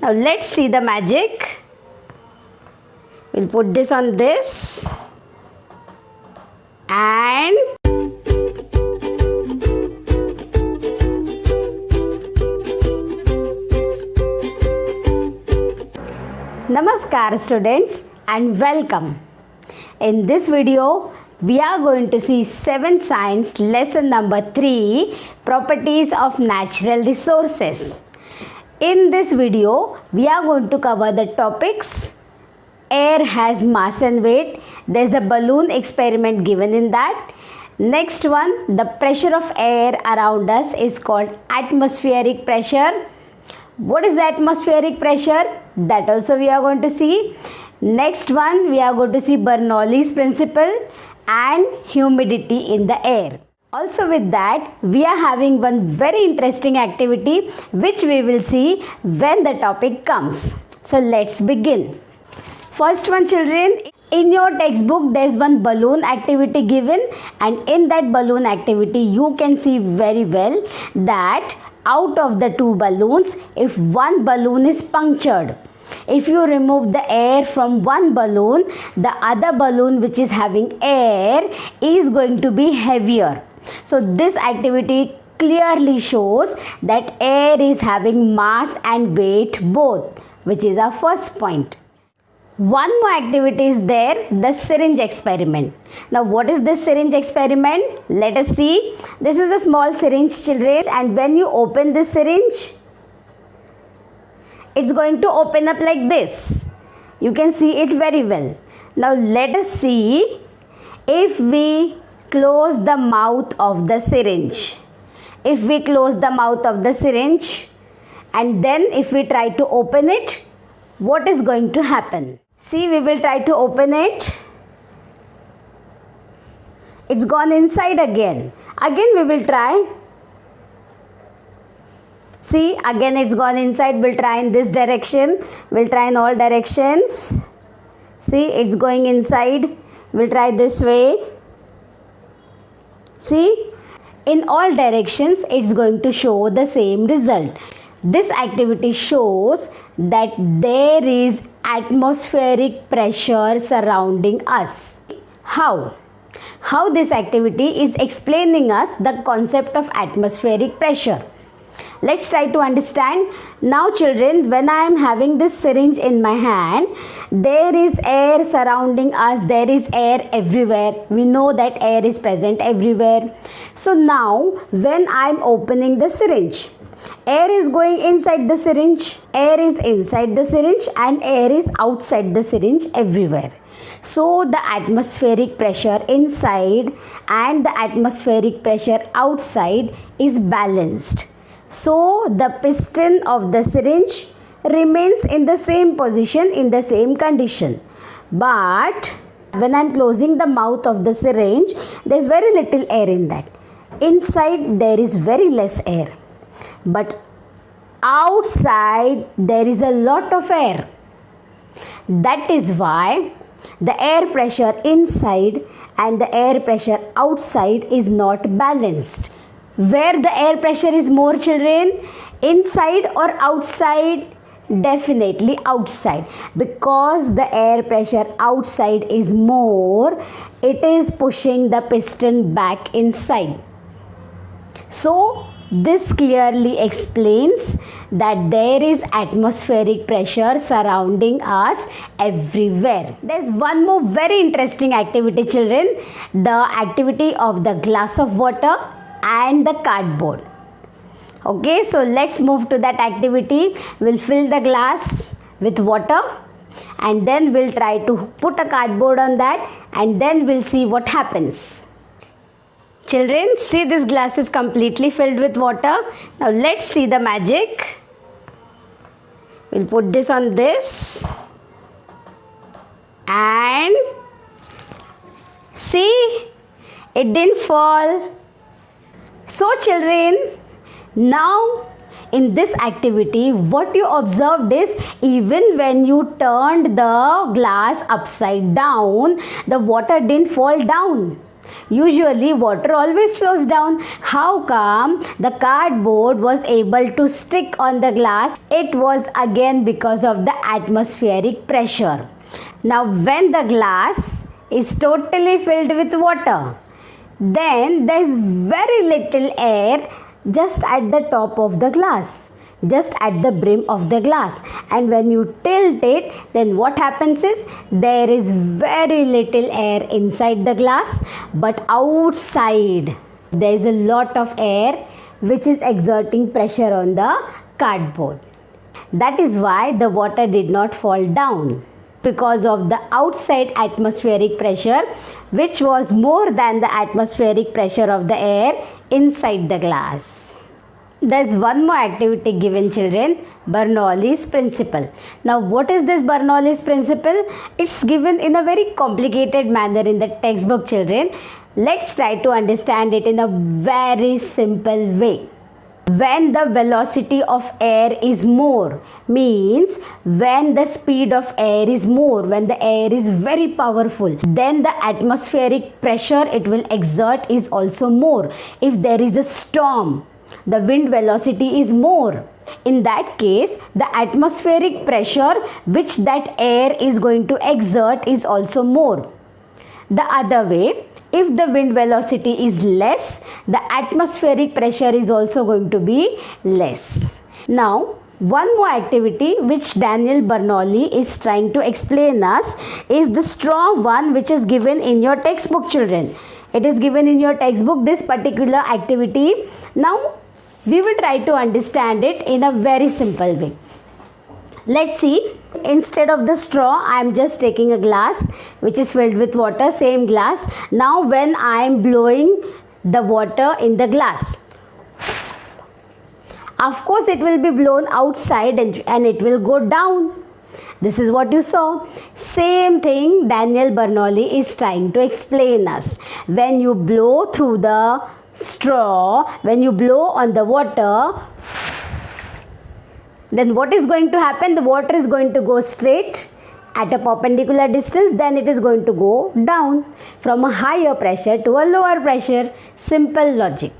Now let's see the magic. We'll put this on this and Namaskar students and welcome. In this video we are going to see 7th science lesson number 3, properties of natural resources. In this video we are going to cover the topics air has mass and weight. There's a balloon experiment given in that. Next one, the pressure of air around us is called atmospheric pressure. What is atmospheric pressure? That also we are going to see. Next one, we are going to see Bernoulli's principle and humidity in the air. Also with that, we are having one very interesting activity which we will see when the topic comes. So let's begin. First one, children, in your textbook there is one balloon activity given, and in that balloon activity you can see very well that out of the two balloons, if one balloon is punctured, if you remove the air from one balloon, the other balloon which is having air is going to be heavier. So this activity clearly shows that air is having mass and weight both, which is our first point. One more activity is there, the syringe experiment. Now what is this syringe experiment? Let us see. This is a small syringe, children, and when you open this syringe, it's going to open up like this. You can see it very well. Now let us see if we close the mouth of the syringe. If we close the mouth of the syringe and then if we try to open it, what is going to happen? See, we will try to open it. It's gone inside again. Again we will try. See, again it's gone inside. We'll try in this direction. We'll try in all directions. See, it's going inside. We'll try this way. See, in all directions it's going to show the same result. This activity shows that there is atmospheric pressure surrounding us. How? How this activity is explaining us the concept of atmospheric pressure. Let's try to understand. Now children, when I am having this syringe in my hand, there is air surrounding us, there is air everywhere. We know that air is present everywhere. So now when I am opening the syringe, air is going inside the syringe, air is inside the syringe and air is outside the syringe everywhere. So the atmospheric pressure inside and the atmospheric pressure outside is balanced. So the piston of the syringe remains in the same position, in the same condition. But when I am closing the mouth of the syringe, there is very little air in that. Inside there is very less air. But outside there is a lot of air. That is why the air pressure inside and the air pressure outside is not balanced. Where the air pressure is more, children? Inside or outside? Definitely outside, because the air pressure outside is more. It is pushing the piston back inside. So this clearly explains that there is atmospheric pressure surrounding us everywhere. There's one more very interesting activity, children. The activity of the glass of water and the cardboard. Okay, so let's move to that activity. We'll fill the glass with water and then we'll try to put a cardboard on that and then we'll see what happens. Children, see, this glass is completely filled with water. Now let's see the magic. We'll put this on this and see, it didn't fall. So children, now in this activity what you observed is even when you turned the glass upside down, the water didn't fall down. Usually water always flows down. How come the cardboard was able to stick on the glass? It was again because of the atmospheric pressure. Now when the glass is totally filled with water, then there is very little air just at the top of the glass, just at the brim of the glass, and when you tilt it, then what happens is there is very little air inside the glass, but outside there is a lot of air which is exerting pressure on the cardboard. That is why the water did not fall down, because of the outside atmospheric pressure, which was more than the atmospheric pressure of the air inside the glass. There's one more activity given, children, Bernoulli's principle. Now what is this Bernoulli's principle? It's given in a very complicated manner in the textbook, children. Let's try to understand it in a very simple way. When the velocity of air is more, means when the speed of air is more, when the air is very powerful, then the atmospheric pressure it will exert is also more. If there is a storm, the wind velocity is more. In that case, the atmospheric pressure which that air is going to exert is also more. The other way, if the wind velocity is less, the atmospheric pressure is also going to be less. Now, one more activity which Daniel Bernoulli is trying to explain us is the straw one, which is given in your textbook, children. It is given in your textbook, this particular activity. Now, we will try to understand it in a very simple way. Let's see. Instead of the straw, I am just taking a glass which is filled with water, same glass. Now when I am blowing the water in the glass, of course it will be blown outside and it will go down. This is what you saw. Same thing Daniel Bernoulli is trying to explain us. When you blow through the straw, when you blow on the water, then what is going to happen? The water is going to go straight at a perpendicular distance, then it is going to go down from a higher pressure to a lower pressure. Simple logic.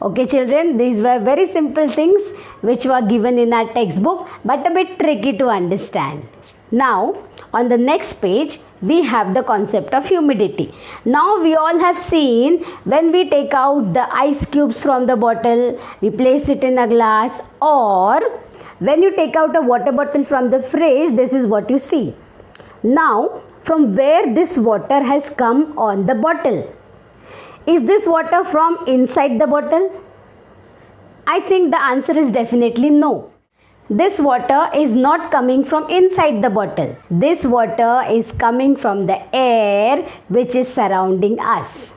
Okay, children, these were very simple things which were given in our textbook, but a bit tricky to understand. Now, on the next page, we have the concept of humidity. Now, we all have seen when we take out the ice cubes from the bottle, we place it in a glass, or when you take out a water bottle from the fridge, this is what you see. Now, from where this water has come on the bottle? Is this water from inside the bottle? I think the answer is definitely no. This water is not coming from inside the bottle. This water is coming from the air which is surrounding us.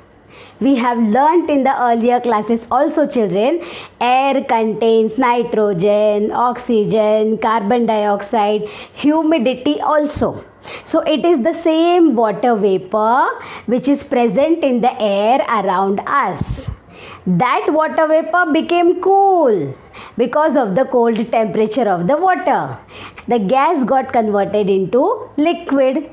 We have learnt in the earlier classes also, children, air contains nitrogen, oxygen, carbon dioxide, humidity also. So it is the same water vapor which is present in the air around us. That water vapor became cool because of the cold temperature of the water. The gas got converted into liquid.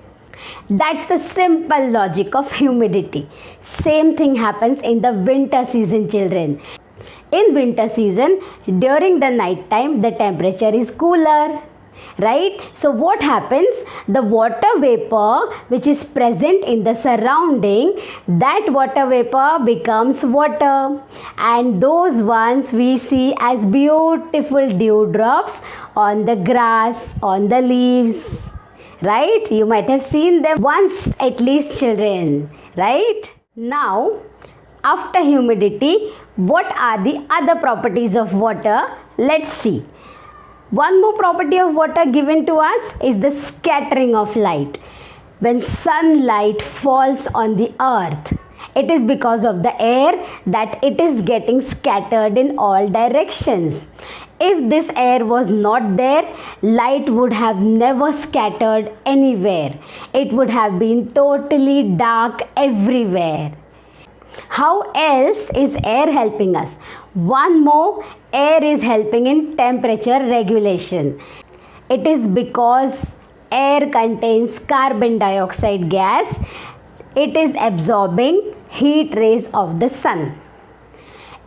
That's the simple logic of humidity. Same thing happens in the winter season, children. In winter season, during the night time, the temperature is cooler. Right? So what happens? The water vapor which is present in the surrounding, that water vapor becomes water, and those ones we see as beautiful dewdrops on the grass, on the leaves. Right? You might have seen them once at least, children. Right? Now, after humidity, what are the other properties of water? Let's see. One more property of water given to us is the scattering of light. When sunlight falls on the earth, it is because of the air that it is getting scattered in all directions. If this air was not there, light would have never scattered anywhere. It would have been totally dark everywhere. How else is air helping us? One more, air is helping in temperature regulation. It is because air contains carbon dioxide gas. It is absorbing heat rays of the sun.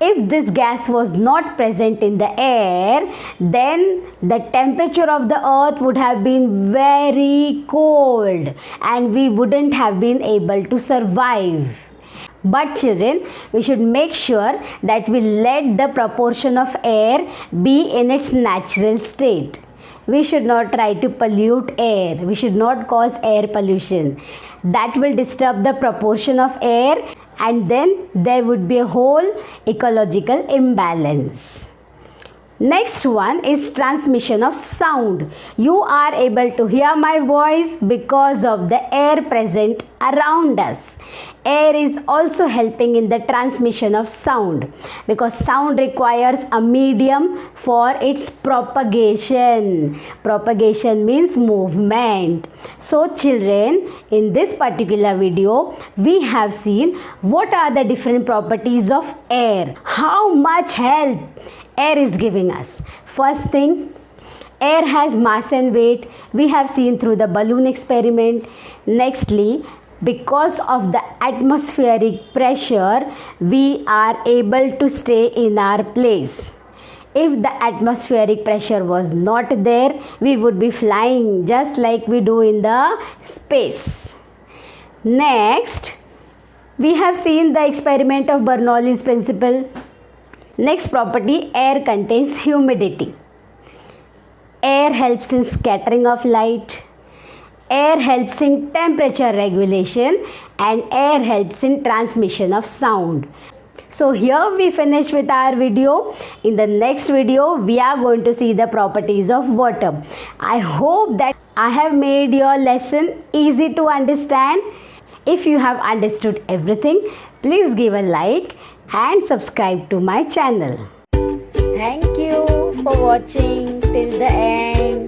If this gas was not present in the air, then the temperature of the earth would have been very cold and we wouldn't have been able to survive. But children, we should make sure that we let the proportion of air be in its natural state. We should not try to pollute air. We should not cause air pollution. That will disturb the proportion of air and then there would be a whole ecological imbalance. Next one is transmission of sound. You are able to hear my voice because of the air present around us. Air is also helping in the transmission of sound because sound requires a medium for its propagation. Propagation means movement. So children, in this particular video, we have seen what are the different properties of air, how much help air is giving us. First thing, air has mass and weight. We have seen through the balloon experiment. Nextly, because of the atmospheric pressure, we are able to stay in our place. If the atmospheric pressure was not there, we would be flying just like we do in the space. Next, we have seen the experiment of Bernoulli's principle. Next property, air contains humidity. Air helps in scattering of light. Air helps in temperature regulation and air helps in transmission of sound. So here we finish with our video. In the next video, we are going to see the properties of water. I hope that I have made your lesson easy to understand. If you have understood everything, please give a like and subscribe to my channel. Thank you for watching till the end.